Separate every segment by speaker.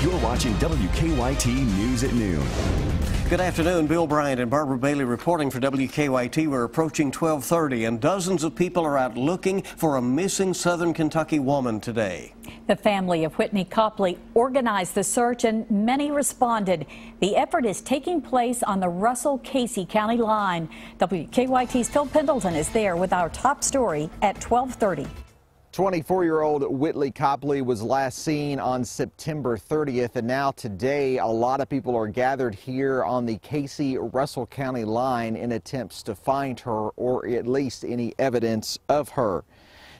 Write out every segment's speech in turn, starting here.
Speaker 1: You're watching WKYT News at Noon.
Speaker 2: Good afternoon. Bill Bryant and Barbara Bailey reporting for WKYT. We're approaching 12:30 and dozens of people are out looking for a missing Southern Kentucky woman today.
Speaker 3: The family of Whitney Copley organized the search and many responded. The effort is taking place on the Russell-Casey County line. WKYT's Phil Pendleton is there with our top story at 12:30.
Speaker 4: 24-year-old Whitney Copley was last seen on September 30th, and now today a lot of people are gathered here on the Casey-Russell County line in attempts to find her or at least any evidence of her.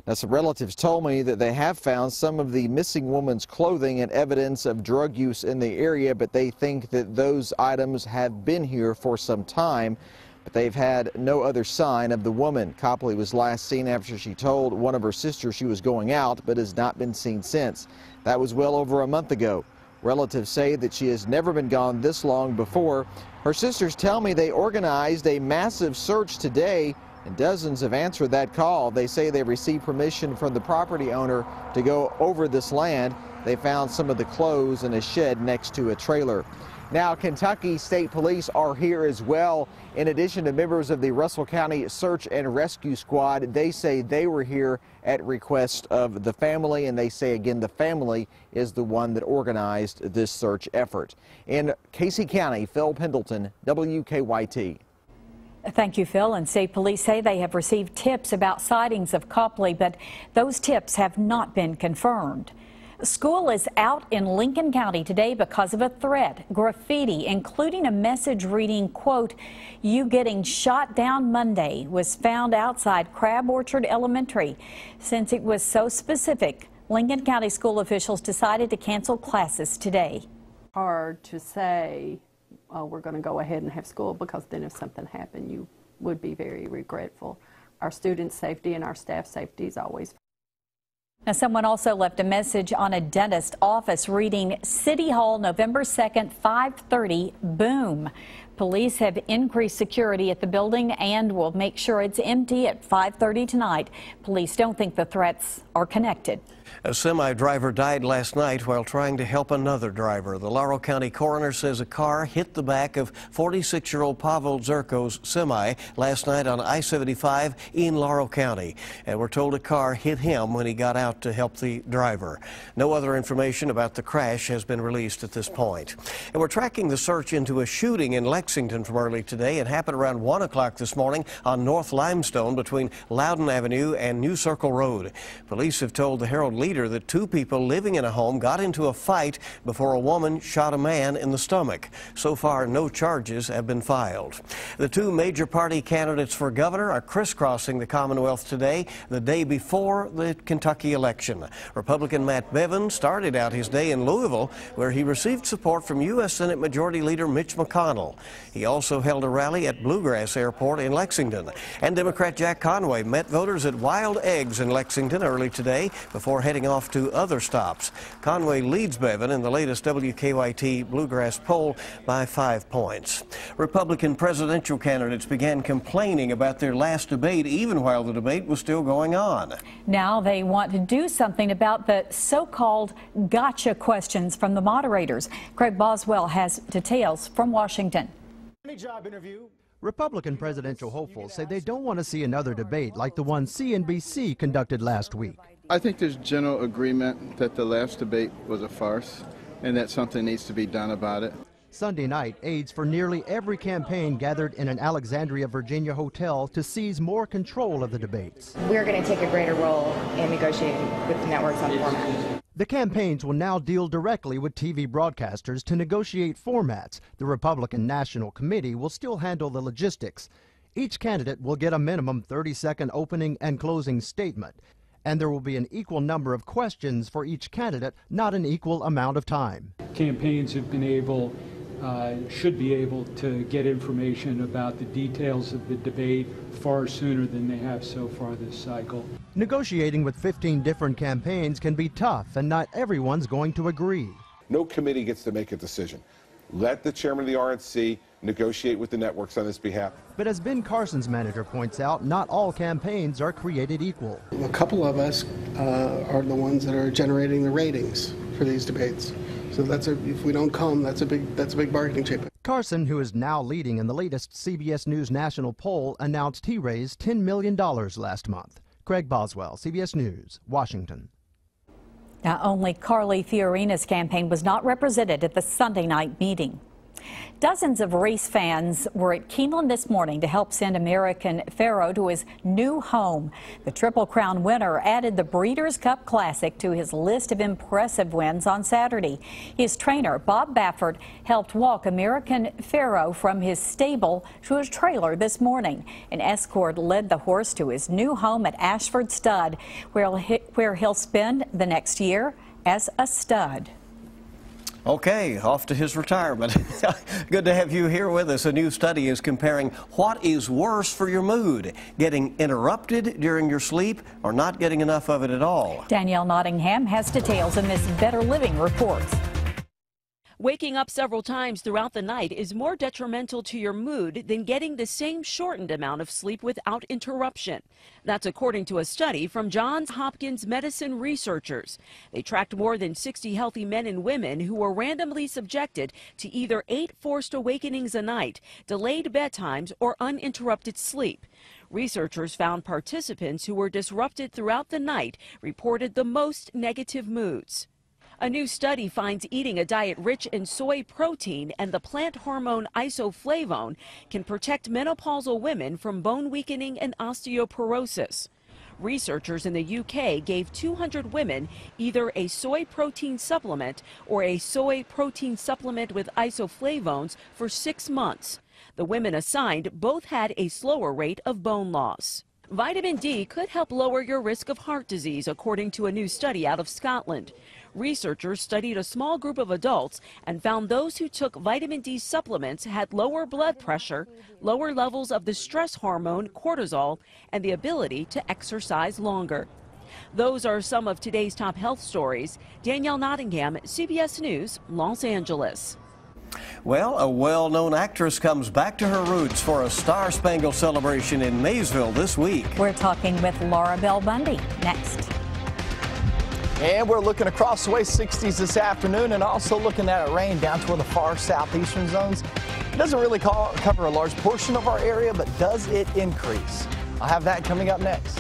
Speaker 4: Now, some relatives told me that they have found some of the missing woman's clothing and evidence of drug use in the area, but they think that those items have been here for some time. But they've had no other sign of the woman. Copley was last seen after she told one of her sisters she was going out, but has not been seen since. That was well over a month ago. Relatives say that she has never been gone this long before. Her sisters tell me they organized a massive search today, and dozens have answered that call. They say they received permission from the property owner to go over this land. They found some of the clothes in a shed next to a trailer. Now, Kentucky State Police are here as well. In addition to members of the Russell County Search and Rescue Squad, they say they were here at request of the family, and they say again the family is the one that organized this search effort. In Casey County, Phil Pendleton, WKYT.
Speaker 3: Thank you, Phil. And state police say they have received tips about sightings of Copley, but those tips have not been confirmed. School is out in Lincoln County today because of a threat. Graffiti, including a message reading, quote, "You getting shot down Monday," was found outside Crab Orchard Elementary. Since it was so specific, Lincoln County school officials decided to cancel classes today.
Speaker 5: Hard to say, we're going to go ahead and have school, because then if something happened, you would be very regretful. Our students' safety and our staff safety is always.
Speaker 3: Now, someone also left a message on a dentist office reading, "City Hall, November 2nd, 5:30, boom." Police have increased security at the building and will make sure it's empty at 5:30 tonight. Police don't think the threats are connected.
Speaker 2: A semi-driver died last night while trying to help another driver. The Laurel County coroner says a car hit the back of 46-year-old Pavel Zerko's semi last night on I-75 in Laurel County. And we're told a car hit him when he got out to help the driver. No other information about the crash has been released at this point. And we're tracking the search into a shooting in Lexington from early today. It happened around 1 o'clock this morning on North Limestone between Loudon Avenue and New Circle Road. Police have told the Herald Leader that two people living in a home got into a fight before a woman shot a man in the stomach. So far, no charges have been filed. The two major party candidates for governor are crisscrossing the Commonwealth today, the day before the Kentucky election. Republican Matt Bevin started out his day in Louisville, where he received support from U.S. Senate Majority Leader Mitch McConnell. He also held a rally at Bluegrass Airport in Lexington. And Democrat Jack Conway met voters at Wild Eggs in Lexington early today before heading off to other stops. Conway leads Bevin in the latest WKYT Bluegrass poll by 5 points. Republican presidential candidates began complaining about their last debate even while the debate was still going on.
Speaker 3: Now they want to do something about the so-called gotcha questions from the moderators. Craig Boswell has details from Washington.
Speaker 6: Job interview.
Speaker 7: Republican presidential hopefuls say they don't want to see another debate like the one CNBC conducted last week.
Speaker 8: I think there's general agreement that the last debate was a farce and that something needs to be done about it.
Speaker 7: Sunday night, aides for nearly every campaign gathered in an Alexandria, Virginia hotel to seize more control of the debates.
Speaker 9: We're going to take a greater role in negotiating with the networks on format.
Speaker 7: The campaigns will now deal directly with TV broadcasters to negotiate formats. The Republican National Committee will still handle the logistics. Each candidate will get a minimum 30-second opening and closing statement. And there will be an equal number of questions for each candidate, not an equal amount of time.
Speaker 10: Campaigns have been able, should be able to get information about the details of the debate far sooner than they have so far this cycle.
Speaker 7: Negotiating with 15 different campaigns can be tough, and not everyone's going to agree.
Speaker 11: No committee gets to make a decision. Let the chairman of the RNC negotiate with the networks on this behalf.
Speaker 7: But as Ben Carson's manager points out, not all campaigns are created equal.
Speaker 12: A couple of us are the ones that are generating the ratings for these debates.
Speaker 6: So if we don't come, that's a big bargaining chip.
Speaker 7: Carson, who is now leading in the latest CBS News national poll, announced he raised $10 million last month. Craig Boswell, CBS News, Washington.
Speaker 3: Now, only Carly Fiorina's campaign was not represented at the Sunday night meeting. Dozens of race fans were at Keeneland this morning to help send American Pharoah to his new home. The Triple Crown winner added the Breeders' Cup Classic to his list of impressive wins on Saturday. His trainer, Bob Baffert, helped walk American Pharoah from his stable to his trailer this morning. An escort led the horse to his new home at Ashford Stud, where he'll spend the next year as a stud.
Speaker 2: Okay, off to his retirement. Good to have you here with us. A new study is comparing what is worse for your mood, getting interrupted during your sleep or not getting enough of it at all.
Speaker 3: Danielle Nottingham has details in this Better Living report.
Speaker 12: Waking up several times throughout the night is more detrimental to your mood than getting the same shortened amount of sleep without interruption. That's according to a study from Johns Hopkins medicine researchers. They tracked more than 60 healthy men and women who were randomly subjected to either 8 forced awakenings a night, delayed bedtimes, or uninterrupted sleep. Researchers found participants who were disrupted throughout the night reported the most negative moods. A new study finds eating a diet rich in soy protein and the plant hormone isoflavone can protect menopausal women from bone weakening and osteoporosis. Researchers in the UK gave 200 women either a soy protein supplement or a soy protein supplement with isoflavones for 6 months. The women assigned both had a slower rate of bone loss. Vitamin D could help lower your risk of heart disease, according to a new study out of Scotland. Researchers studied a small group of adults and found those who took vitamin D supplements had lower blood pressure, lower levels of the stress hormone cortisol, and the ability to exercise longer. Those are some of today's top health stories. Danielle Nottingham, CBS News, Los Angeles.
Speaker 2: Well, a well-known actress comes back to her roots for a Star-Spangled celebration in Maysville this week.
Speaker 3: We're talking with Laura Bell Bundy next.
Speaker 13: And we're looking across the way 60s this afternoon and also looking at rain down toward the far southeastern zones. It doesn't really cover a large portion of our area, but does it increase? I'll have that coming up next.